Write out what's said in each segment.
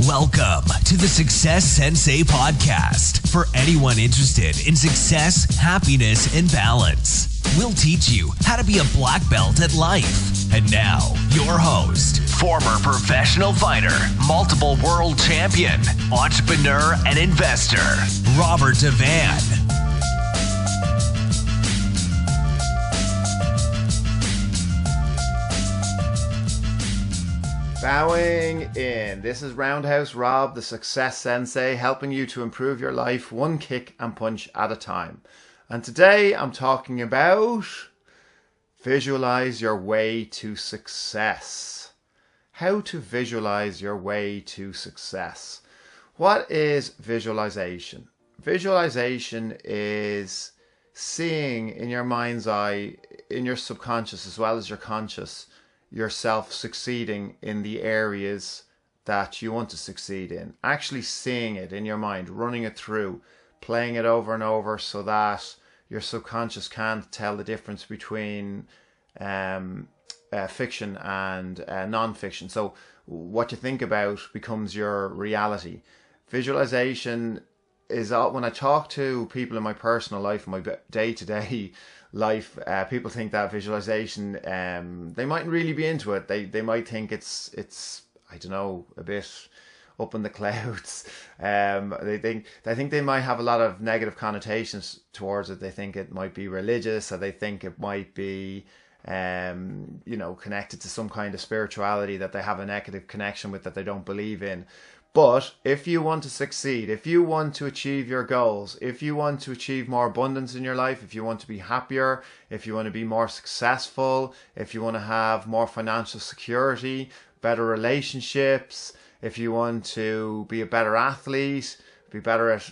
Welcome to the Success Sensei podcast for anyone interested in success, happiness, and balance. We'll teach you how to be a black belt at life. And now, your host, former professional fighter, multiple world champion, entrepreneur, and investor, Robert Devan. Bowing in. This is Roundhouse Rob, the Success Sensei, helping you to improve your life one kick and punch at a time. And today I'm talking about visualize your way to success. How to visualize your way to success. What is visualization? Visualization is seeing in your mind's eye, in your subconscious as well as your conscious, yourself succeeding in the areas that you want to succeed in. Actually seeing it in your mind, running it through, playing it over and over so that your subconscious can't tell the difference between fiction and non-fiction. So what you think about becomes your reality. Visualization is when I talk to people in my personal life, in my day-to-day life, people think that visualization, they mightn't really be into it. They might think it's I don't know, a bit up in the clouds. They think they might have a lot of negative connotations towards it. They think it might be religious, or they think it might be connected to some kind of spirituality that they have a negative connection with, that they don't believe in. But if you want to succeed, if you want to achieve your goals, if you want to achieve more abundance in your life, if you want to be happier, if you want to be more successful, if you want to have more financial security, better relationships, if you want to be a better athlete, be better at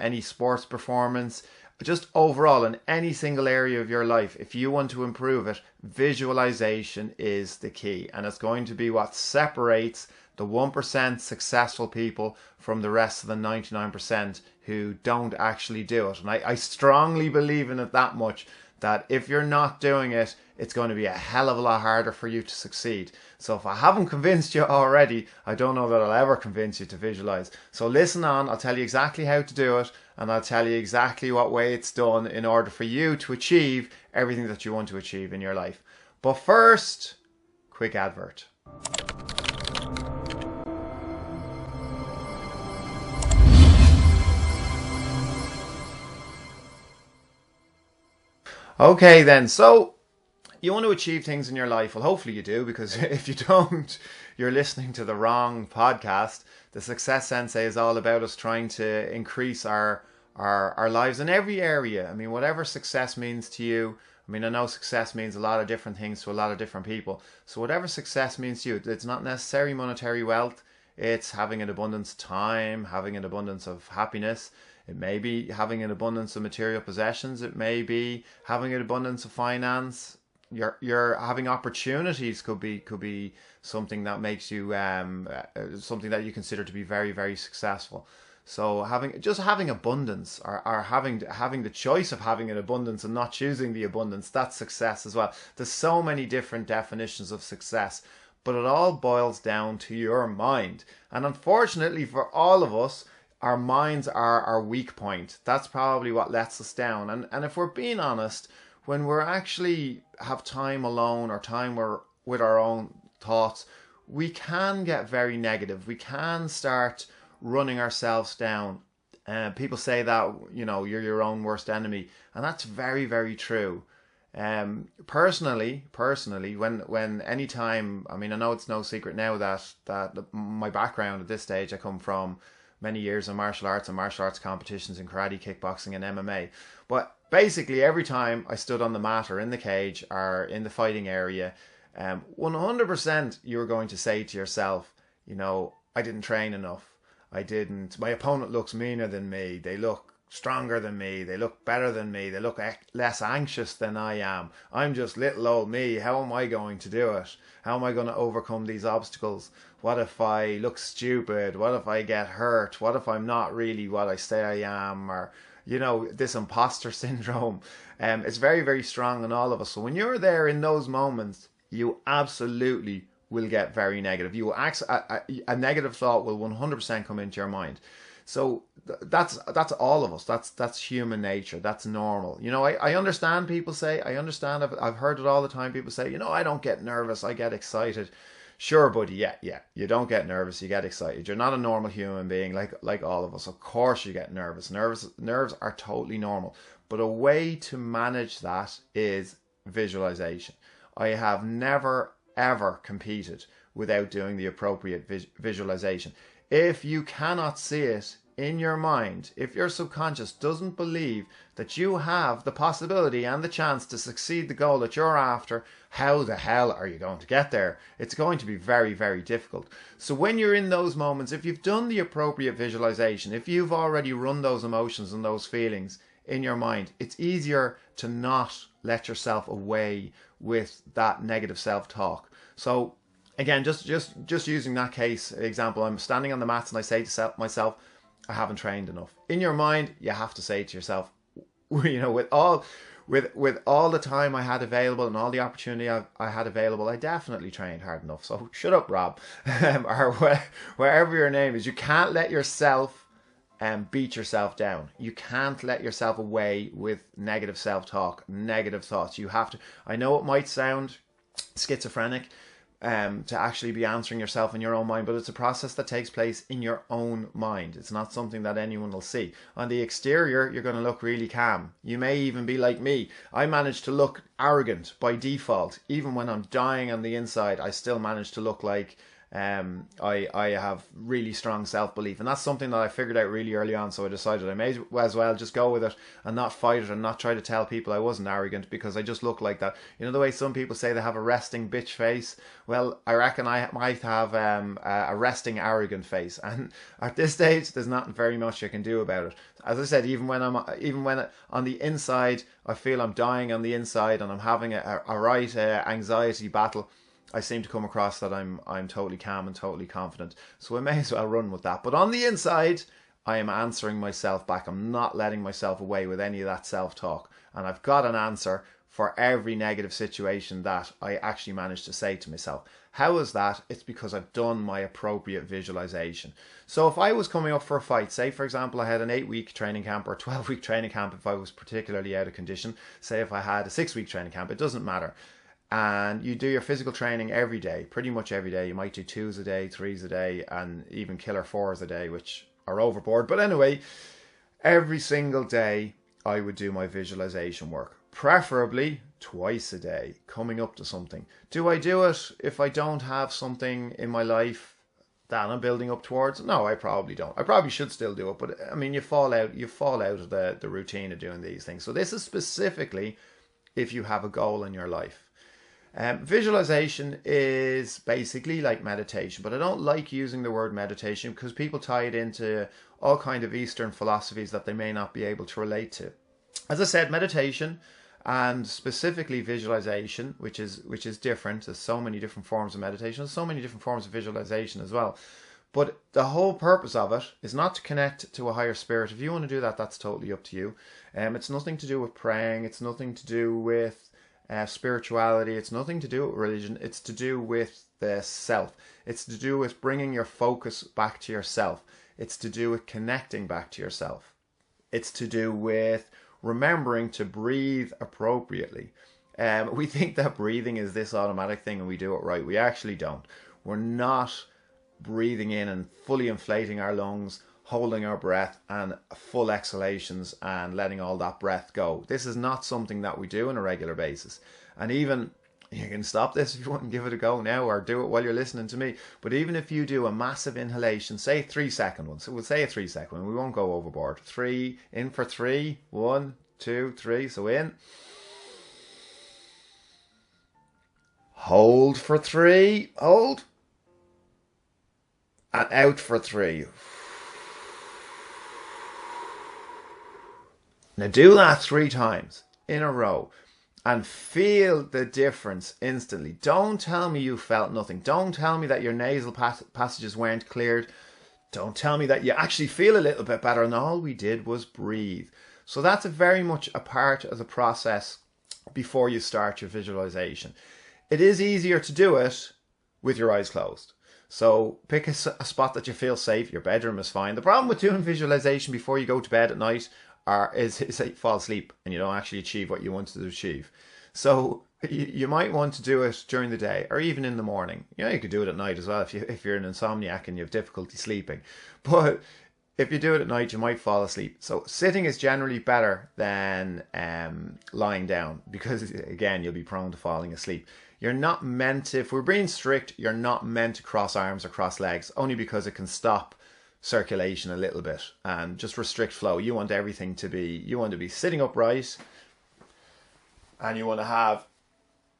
any sports performance, just overall in any single area of your life, if you want to improve it, visualization is the key. And it's going to be what separates the 1% successful people from the rest of the 99% who don't actually do it. And I strongly believe in it that much, that if you're not doing it, it's going to be a hell of a lot harder for you to succeed. So if I haven't convinced you already, I don't know that I'll ever convince you to visualize. So listen on, I'll tell you exactly how to do it, and I'll tell you exactly what way it's done in order for you to achieve everything that you want to achieve in your life. But first, quick advert. Okay then, so you want to achieve things in your life. Well, hopefully you do, because if you don't, you're listening to the wrong podcast. The Success Sensei is all about us trying to increase our lives in every area. I mean, whatever success means to you. I mean, I know success means a lot of different things to a lot of different people. So whatever success means to you, it's not necessarily monetary wealth. It's having an abundance of time, having an abundance of happiness. It may be having an abundance of material possessions. It may be having an abundance of finance. You're having opportunities could be something that makes you something that you consider to be very, very successful. So having abundance, or having the choice of having an abundance and not choosing the abundance, that's success as well. There's so many different definitions of success, but it all boils down to your mind. And unfortunately for all of us, our minds are our weak point. That's probably what lets us down. And if we're being honest, when we're actually have time alone, or time with our own thoughts, we can get very negative. We can start running ourselves down. People say that, you're your own worst enemy. And that's very, very true. Personally, when anytime, I mean, I know it's no secret now that my background at this stage, I come from many years in martial arts and martial arts competitions in karate, kickboxing and MMA. But basically every time I stood on the mat or in the cage or in the fighting area, 100% you were going to say to yourself, I didn't train enough. My opponent looks meaner than me. They look stronger than me. They look better than me. They look less anxious than I am. I'm just little old me. How am I going to do it? How am I going to overcome these obstacles? What if I look stupid? What if I get hurt? What if I'm not really what I say I am? Or, this imposter syndrome. It's very, very strong in all of us. So when you're there in those moments, you absolutely will get very negative. You will a negative thought will 100% come into your mind. So that's all of us. That's human nature. That's normal. You know, I understand people say, I've heard it all the time. People say, you know, I don't get nervous, I get excited. Sure, buddy, yeah. You don't get nervous, you get excited. You're not a normal human being like all of us. Of course you get nervous. Nerves are totally normal. But a way to manage that is visualization. I have never ever competed without doing the appropriate visualization. If you cannot see it in your mind, if your subconscious doesn't believe that you have the possibility and the chance to succeed the goal that you're after, how the hell are you going to get there? It's going to be very, very difficult. So when you're in those moments, if you've done the appropriate visualization, if you've already run those emotions and those feelings in your mind, it's easier to not let yourself away with that negative self-talk. So again, just using that case example, I'm standing on the mats and I say to myself, I haven't trained enough. In your mind, you have to say to yourself, you know, with all the time I had available and all the opportunity I had available, I definitely trained hard enough. So shut up, Rob, or wherever your name is. You can't let yourself beat yourself down. You can't let yourself away with negative self-talk, negative thoughts. You have to. I know it might sound schizophrenic to actually be answering yourself in your own mind, but it's a process that takes place in your own mind. It's not something that anyone will see. On the exterior, you're going to look really calm. You may even be like me. I manage to look arrogant by default. Even when I'm dying on the inside, I still manage to look like I have really strong self-belief, and that's something that I figured out really early on. So I decided I may as well just go with it and not fight it and not try to tell people I wasn't arrogant, because I just look like that. You know the way some people say they have a resting bitch face? Well, I reckon I might have a resting arrogant face, and at this stage there's not very much I can do about it. As I said, even when on the inside I feel I'm dying on the inside and I'm having a right anxiety battle, I seem to come across that I'm totally calm and totally confident. So I may as well run with that. But on the inside, I am answering myself back. I'm not letting myself away with any of that self-talk. And I've got an answer for every negative situation that I actually managed to say to myself. How is that? It's because I've done my appropriate visualization. So if I was coming up for a fight, say for example I had an 8-week training camp or a 12-week training camp if I was particularly out of condition, say if I had a 6-week training camp, it doesn't matter. And you do your physical training every day, pretty much every day. You might do 2s a day, 3s a day, and even killer 4s a day, which are overboard. But anyway, every single day I would do my visualization work, preferably twice a day, coming up to something. Do I do it if I don't have something in my life that I'm building up towards? No, I probably don't. I probably should still do it, but I mean, you fall out of the routine of doing these things. So this is specifically if you have a goal in your life. Visualization is basically like meditation, but I don't like using the word meditation because people tie it into all kind of Eastern philosophies that they may not be able to relate to. As I said, meditation and specifically visualization, which is different. There's so many different forms of meditation. There's so many different forms of visualization as well. But the whole purpose of it is not to connect to a higher spirit. If you want to do that, that's totally up to you. It's nothing to do with praying. It's nothing to do with spirituality. It's nothing to do with religion. It's to do with the self. It's to do with bringing your focus back to yourself. It's to do with connecting back to yourself. It's to do with remembering to breathe appropriately. We think that breathing is this automatic thing and we do it right. We actually don't. We're not breathing in and fully inflating our lungs, holding our breath and full exhalations and letting all that breath go. This is not something that we do on a regular basis. And even, you can stop this if you want and give it a go now, or do it while you're listening to me. But even if you do a massive inhalation, say a 3-second one. So we'll say a 3-second one. We won't go overboard. 3, in for 3, 1, 2, 3. So in. Hold for 3, hold. And out for 3. Now do that 3 times in a row and feel the difference instantly. Don't tell me you felt nothing. Don't tell me that your nasal passages weren't cleared. Don't tell me that you actually feel a little bit better and all we did was breathe. So that's very much a part of the process before you start your visualization. It is easier to do it with your eyes closed. So pick a spot that you feel safe. Your bedroom is fine. The problem with doing visualization before you go to bed at night is that you fall asleep and you don't actually achieve what you wanted to achieve. So you might want to do it during the day or even in the morning. You could do it at night as well if you're an insomniac and you have difficulty sleeping. But if you do it at night, you might fall asleep. So sitting is generally better than lying down because, again, you'll be prone to falling asleep. You're not meant to, if we're being strict, you're not meant to cross arms or cross legs, only because it can stop circulation a little bit and just restrict flow. You want everything to be, you want to be sitting upright, and you want to have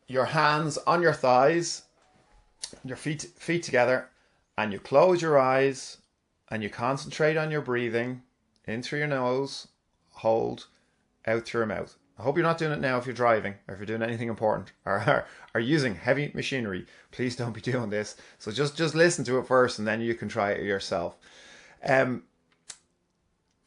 your hands on your thighs, your feet together, and you close your eyes and you concentrate on your breathing in through your nose, hold, out through your mouth. I hope you're not doing it now if you're driving or if you're doing anything important or are using heavy machinery. Please don't be doing this. So just listen to it first and then you can try it yourself. Then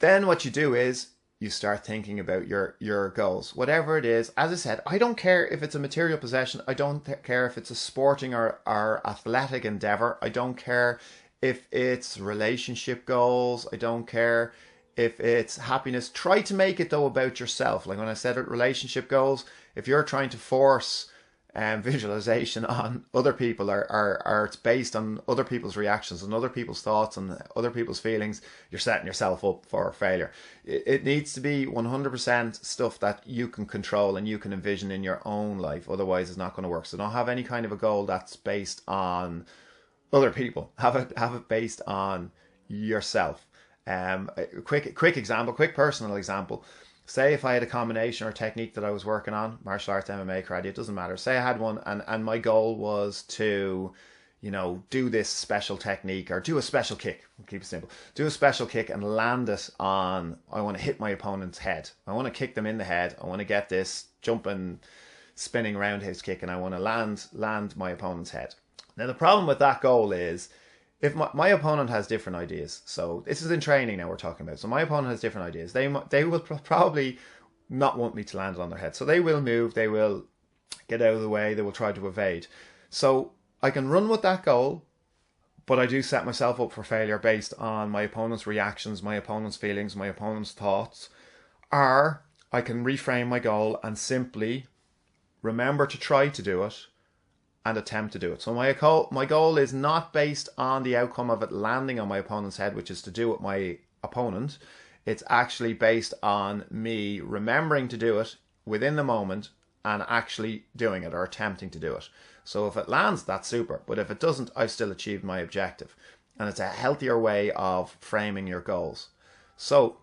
what you do is you start thinking about your goals. Whatever it is, as I said, I don't care if it's a material possession. I don't care if it's a sporting or athletic endeavor. I don't care if it's relationship goals. I don't care if it's happiness. Try to make it though about yourself. Like when I said it, relationship goals, if you're trying to force visualization on other people or it's based on other people's reactions and other people's thoughts and other people's feelings, you're setting yourself up for failure. It needs to be 100% stuff that you can control and you can envision in your own life. Otherwise it's not going to work. So don't have any kind of a goal that's based on other people. Have it based on yourself. A quick example, quick personal example. Say if I had a combination or technique that I was working on, martial arts, MMA, karate, it doesn't matter. Say I had one and my goal was to, do this special technique or do a special kick. We'll keep it simple. Do a special kick and land it on, I want to hit my opponent's head. I want to kick them in the head. I want to get this jumping, spinning roundhouse kick and I want to land my opponent's head. Now the problem with that goal is, if my opponent has different ideas, so this is in training now we're talking about. So my opponent has different ideas. They will probably not want me to land it on their head. So they will move, they will get out of the way, they will try to evade. So I can run with that goal, but I do set myself up for failure based on my opponent's reactions, my opponent's feelings, my opponent's thoughts. Or I can reframe my goal and simply remember to try to do it and attempt to do it. So my goal is not based on the outcome of it landing on my opponent's head, which is to do with my opponent. It's actually based on me remembering to do it within the moment and actually doing it or attempting to do it. So if it lands, that's super. But if it doesn't, I've still achieved my objective. And it's a healthier way of framing your goals. So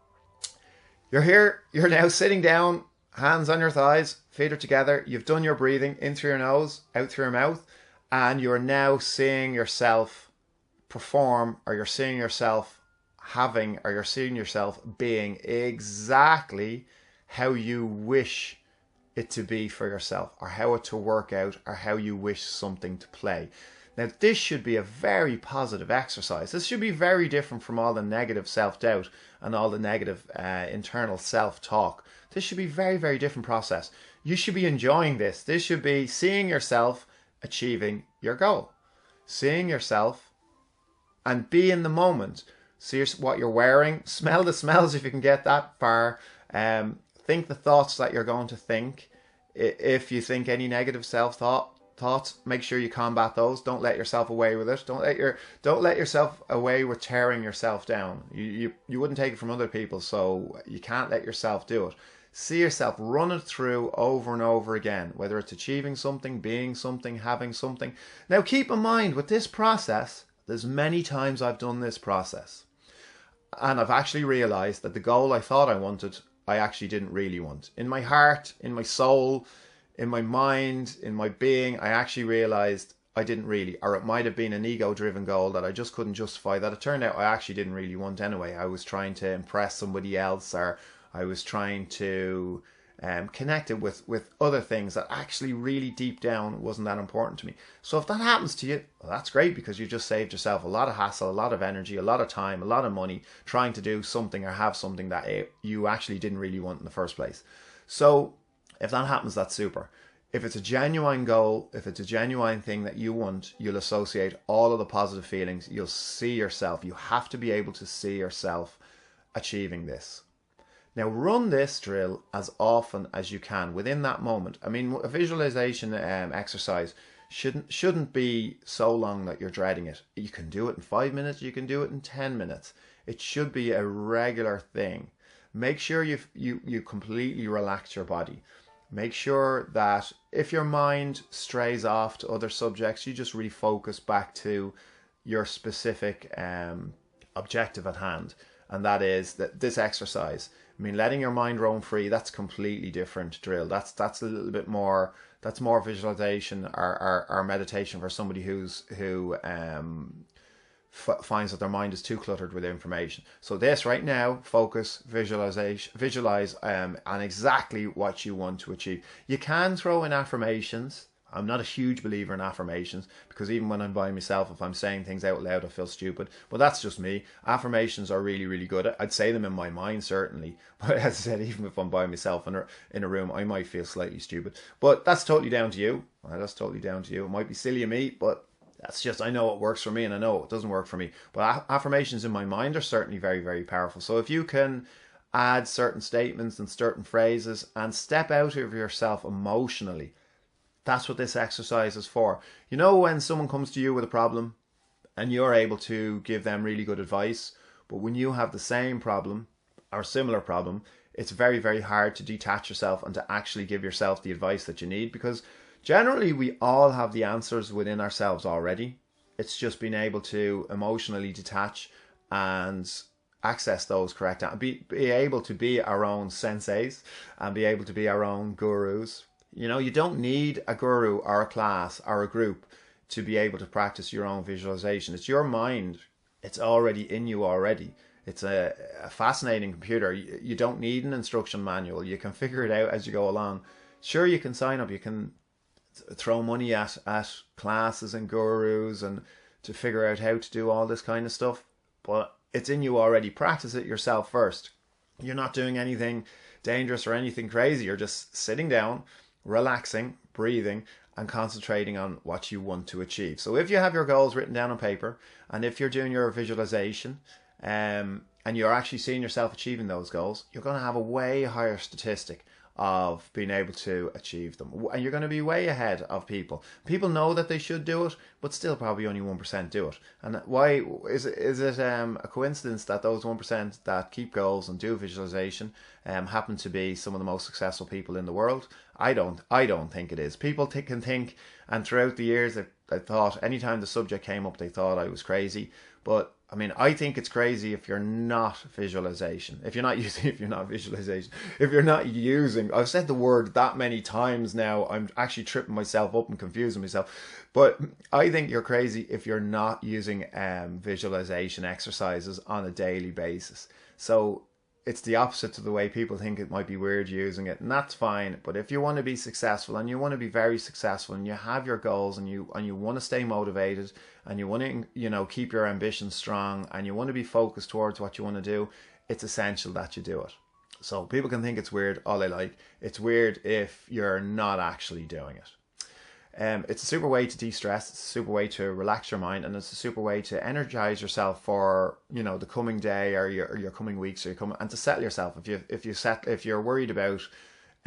you're here, you're now sitting down, hands on your thighs, feet are together. You've done your breathing in through your nose, out through your mouth, and you're now seeing yourself perform, or you're seeing yourself having, or you're seeing yourself being exactly how you wish it to be for yourself, or how it to work out, or how you wish something to play. Now, this should be a very positive exercise. This should be very different from all the negative self-doubt and all the negative internal self-talk. This should be a very, very different process. You should be enjoying this. This should be seeing yourself achieving your goal. Seeing yourself and be in the moment. See what you're wearing. Smell the smells if you can get that far. Think the thoughts that you're going to think. If you think any negative self-thoughts, make sure you combat those. Don't let yourself away with it. Don't let yourself away with tearing yourself down. You wouldn't take it from other people, so you can't let yourself do it. See yourself run it through over and over again, whether it's achieving something, being something, having something. Now keep in mind with this process, there's many times I've done this process and I've actually realized that the goal I thought I wanted, I actually didn't really want. In my heart, in my soul, in my mind, in my being, I actually realized I didn't really, or it might have been an ego-driven goal that I just couldn't justify, that it turned out I actually didn't really want anyway. I was trying to impress somebody else, or I was trying to connect it with other things that actually really deep down wasn't that important to me. So if that happens to you, well, that's great, because you just saved yourself a lot of hassle, a lot of energy, a lot of time, a lot of money trying to do something or have something that you actually didn't really want in the first place. So if that happens, that's super. If it's a genuine goal, if it's a genuine thing that you want, you'll associate all of the positive feelings. You'll see yourself. You have to be able to see yourself achieving this. Now run this drill as often as you can within that moment. I mean, a visualization exercise shouldn't be so long that you're dreading it. You can do it in 5 minutes. You can do it in 10 minutes. It should be a regular thing. Make sure you completely relax your body. Make sure that if your mind strays off to other subjects, you just refocus back to your specific objective at hand. And that is that this exercise. I mean, letting your mind roam free, that's completely different drill. That's a little bit more, that's more visualization or meditation for somebody who finds that their mind is too cluttered with information. So this right now, focus, visualize on exactly what you want to achieve. You can throw in affirmations. I'm not a huge believer in affirmations because even when I'm by myself, if I'm saying things out loud, I feel stupid. But that's just me. Affirmations are really, really good. I'd say them in my mind, certainly. But as I said, even if I'm by myself in a room, I might feel slightly stupid. But that's totally down to you. That's totally down to you. It might be silly of me, but that's just, I know it works for me and I know it doesn't work for me. But affirmations in my mind are certainly very, very powerful. So if you can add certain statements and certain phrases and step out of yourself emotionally, that's what this exercise is for. You know, when someone comes to you with a problem and you're able to give them really good advice, but when you have the same problem or similar problem, it's very, very hard to detach yourself and to actually give yourself the advice that you need, because generally we all have the answers within ourselves already. It's just being able to emotionally detach and access those correct, be able to be our own senseis and be able to be our own gurus. You know, you don't need a guru or a class or a group to be able to practice your own visualization. It's your mind. It's already in you already. It's a fascinating computer. You don't need an instruction manual. You can figure it out as you go along. Sure, you can sign up. You can throw money at classes and gurus and to figure out how to do all this kind of stuff. But it's in you already. Practice it yourself first. You're not doing anything dangerous or anything crazy. You're just sitting down, relaxing, breathing, and concentrating on what you want to achieve. So if you have your goals written down on paper, and if you're doing your visualization, and you're actually seeing yourself achieving those goals, you're going to have a way higher statistic of being able to achieve them. And you're going to be way ahead of people. People know that they should do it, but still probably only 1% do it. And why is it a coincidence that those 1% that keep goals and do visualization happen to be some of the most successful people in the world? I don't think it is. People can think, and throughout the years I thought anytime the subject came up they thought I was crazy. But I mean, I think it's crazy if you're not visualization. If you're not visualization. If you're not using, I've said the word that many times now, I'm actually tripping myself up and confusing myself. But I think you're crazy if you're not using visualization exercises on a daily basis. So it's the opposite to the way people think it might be weird using it, and that's fine. But if you want to be successful, and you want to be very successful, and you have your goals, and you want to stay motivated, and you want to keep your ambitions strong, and you want to be focused towards what you want to do, it's essential that you do it. So people can think it's weird all they like. It's weird if you're not actually doing it. It's a super way to de-stress. It's a super way to relax your mind, and it's a super way to energize yourself for the coming day or your coming weeks, and to settle yourself. If you're worried about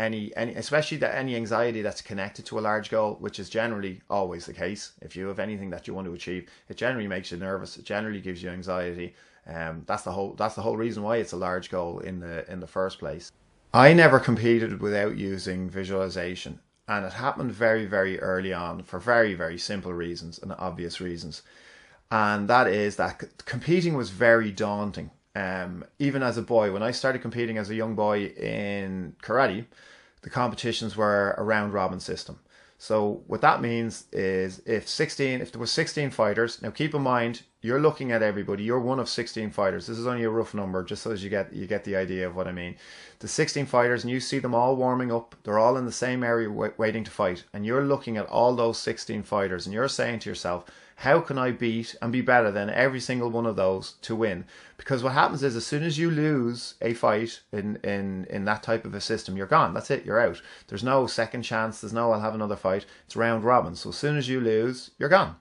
any especially any anxiety that's connected to a large goal, which is generally always the case. If you have anything that you want to achieve, it generally makes you nervous. It generally gives you anxiety. That's the whole reason why it's a large goal in the first place. I never competed without using visualization. And it happened very, very early on for very, very simple reasons and obvious reasons. And that is that competing was very daunting. Even as a boy, when I started competing as a young boy in karate, the competitions were a round robin system. So what that means is if there were 16 fighters, now keep in mind, you're looking at everybody, you're one of 16 fighters. This is only a rough number, just so as you get the idea of what I mean. The 16 fighters, and you see them all warming up, they're all in the same area waiting to fight, and you're looking at all those 16 fighters, and you're saying to yourself, how can I beat and be better than every single one of those to win? Because what happens is, as soon as you lose a fight in that type of a system, you're gone. That's it. You're out. There's no second chance. There's no I'll have another fight. It's round robin. So as soon as you lose, you're gone.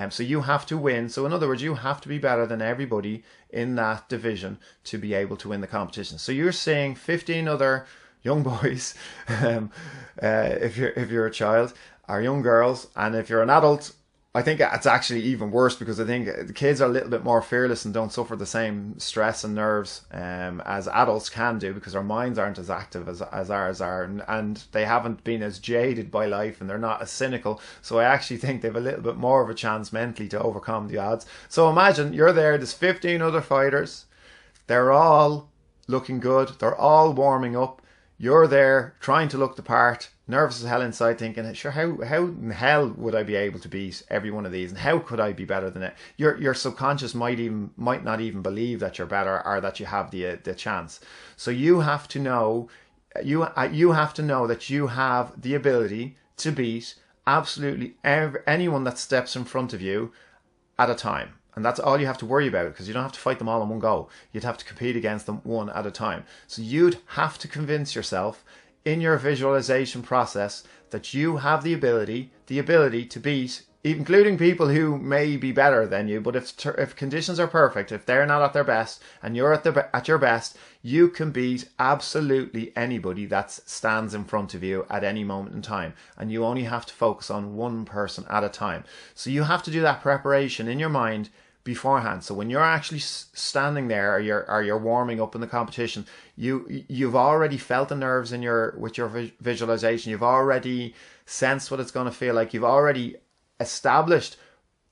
So you have to win. So in other words, you have to be better than everybody in that division to be able to win the competition. So you're seeing 15 other young boys, if you're a child, or young girls, and if you're an adult, I think it's actually even worse, because I think the kids are a little bit more fearless and don't suffer the same stress and nerves as adults can do, because our minds aren't as active as ours are, and they haven't been as jaded by life, and they're not as cynical. So I actually think they have a little bit more of a chance mentally to overcome the odds. So imagine you're there's 15 other fighters. They're all looking good. They're all warming up. You're there trying to look the part, nervous as hell inside, thinking, sure, how in hell would I be able to beat every one of these, and how could I be better than it? Your subconscious might not even believe that you're better, or that you have the chance. So you have to know, you have to know that you have the ability to beat absolutely anyone that steps in front of you at a time. And that's all you have to worry about, because you don't have to fight them all in one go. You'd have to compete against them one at a time. So you'd have to convince yourself in your visualization process that you have the ability to beat, including people who may be better than you. But if conditions are perfect, if they're not at their best and you're at your best, you can beat absolutely anybody that stands in front of you at any moment in time. And you only have to focus on one person at a time. So you have to do that preparation in your mind beforehand. So when you're actually standing there, or you're warming up in the competition, you've already felt the nerves with your visualization. You've already sensed what it's going to feel like. You've already established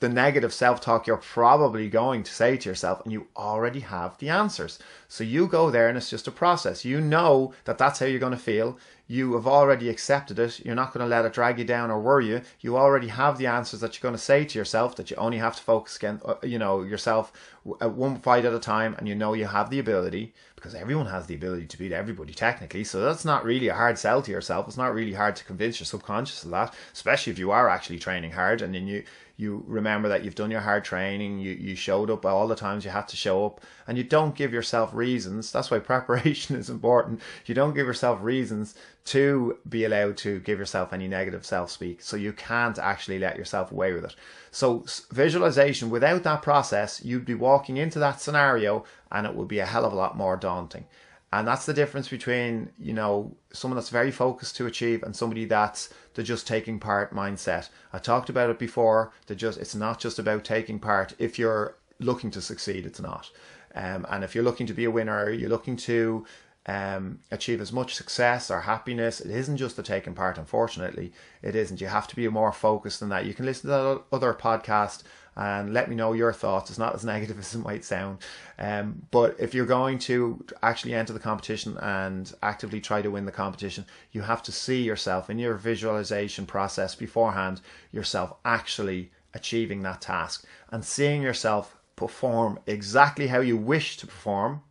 the negative self-talk you're probably going to say to yourself, and you already have the answers. So you go there, and it's just a process. You know that that's how you're going to feel. You have already accepted it. You're not going to let it drag you down or worry you. You already have the answers that you're going to say to yourself, that you only have to focus again, yourself one fight at a time, and you have the ability, because everyone has the ability to beat everybody technically. So that's not really a hard sell to yourself. It's not really hard to convince your subconscious of that, especially if you are actually training hard, and then you remember that you've done your hard training, you showed up all the times you had to show up, and you don't give yourself reasons. That's why preparation is important. You don't give yourself reasons to be allowed to give yourself any negative self-speak. So you can't actually let yourself away with it. So visualization, without that process, you'd be walking into that scenario and it would be a hell of a lot more daunting. And that's the difference between, someone that's very focused to achieve and somebody that's the just taking part mindset. I talked about it before. It's not just about taking part. If you're looking to succeed, it's not. And if you're looking to be a winner, you're looking to achieve as much success or happiness, it isn't just the taking part. Unfortunately, it isn't. You have to be more focused than that. You can listen to that other podcast and let me know your thoughts. It's not as negative as it might sound. But if you're going to actually enter the competition and actively try to win the competition, you have to see yourself in your visualization process beforehand, yourself actually achieving that task and seeing yourself perform exactly how you wish to perform,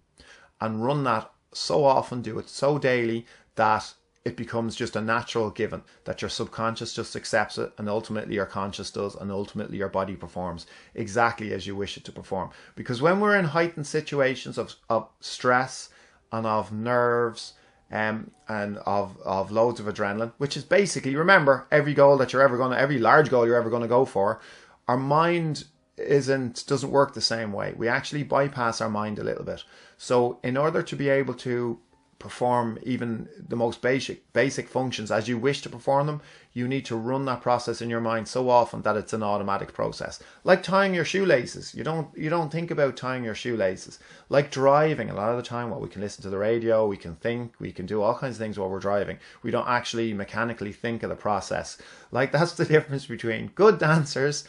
and run that so often, do it so daily, that it becomes just a natural given, that your subconscious just accepts it, and ultimately your conscious does, and ultimately your body performs exactly as you wish it to perform. Because when we're in heightened situations of stress and of nerves and of loads of adrenaline, which is basically, remember, every large goal you're ever going to go for, our mind doesn't work the same way. We actually bypass our mind a little bit. So in order to be able to perform even the most basic functions as you wish to perform them, you need to run that process in your mind so often that it's an automatic process. Like tying your shoelaces. You don't think about tying your shoelaces. Like driving, a lot of the time, we can listen to the radio, we can think, we can do all kinds of things while we're driving. We don't actually mechanically think of the process. Like, that's the difference between good dancers.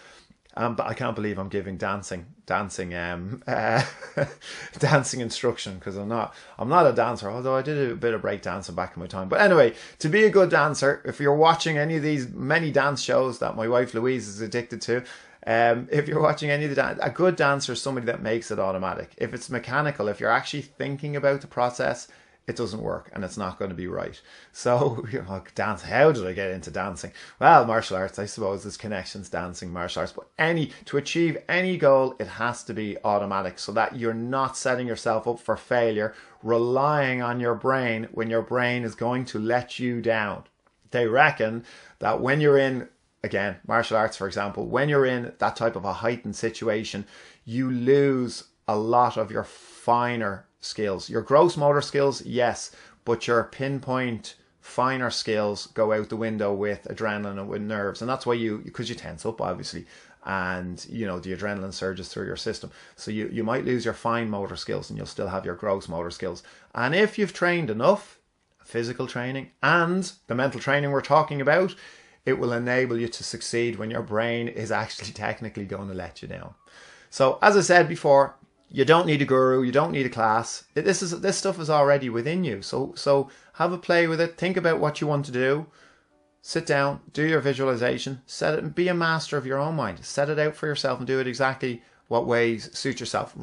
But I can't believe I'm giving dancing instruction, because I'm not a dancer, although I did a bit of break dancing back in my time. But anyway, to be a good dancer, if you're watching any of these many dance shows that my wife Louise is addicted to, if you're watching any of a good dancer is somebody that makes it automatic. If it's mechanical, if you're actually thinking about the process, it doesn't work and it's not going to be right. So, dance, how did I get into dancing? Well, martial arts, I suppose there's connections, dancing, martial arts, but to achieve any goal, it has to be automatic so that you're not setting yourself up for failure, relying on your brain when your brain is going to let you down. They reckon that when you're in, again, martial arts, for example, when you're in that type of a heightened situation, you lose a lot of your finer skills. Your gross motor skills, yes, but your pinpoint finer skills go out the window with adrenaline and with nerves. And that's why because you tense up, obviously, and the adrenaline surges through your system. So you might lose your fine motor skills and you'll still have your gross motor skills. And if you've trained enough, physical training and the mental training we're talking about, it will enable you to succeed when your brain is actually technically going to let you down. So as I said before, you don't need a guru, you don't need a class. This stuff is already within you. So have a play with it. Think about what you want to do. Sit down, do your visualization, set it, and be a master of your own mind. Set it out for yourself and do it exactly what ways suit yourself.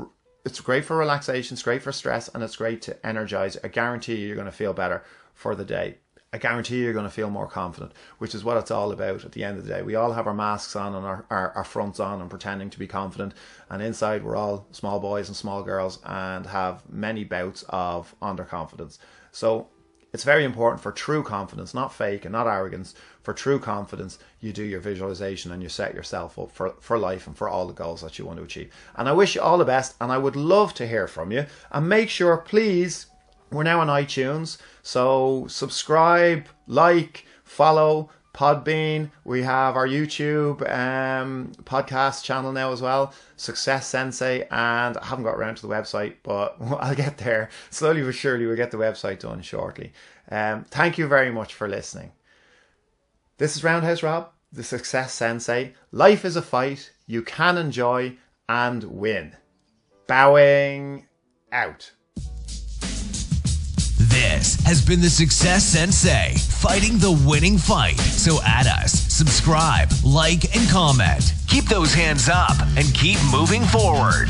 It's great for relaxation, it's great for stress, and it's great to energize. I guarantee you're going to feel better for the day. I guarantee you're going to feel more confident, which is what it's all about at the end of the day. We all have our masks on and our fronts on and pretending to be confident. And inside we're all small boys and small girls and have many bouts of underconfidence. So it's very important for true confidence, not fake and not arrogance. For true confidence, you do your visualization and you set yourself up for life and for all the goals that you want to achieve. And I wish you all the best, and I would love to hear from you. And make sure, please, we're now on iTunes, so subscribe, like, follow, Podbean. We have our YouTube podcast channel now as well, Success Sensei, and I haven't got around to the website, but I'll get there. Slowly but surely we'll get the website done shortly. Thank you very much for listening. This is Roundhouse Rob, the Success Sensei. Life is a fight you can enjoy and win. Bowing out. This has been the Success Sensei, fighting the winning fight. So add us, subscribe, like, and comment. Keep those hands up and keep moving forward.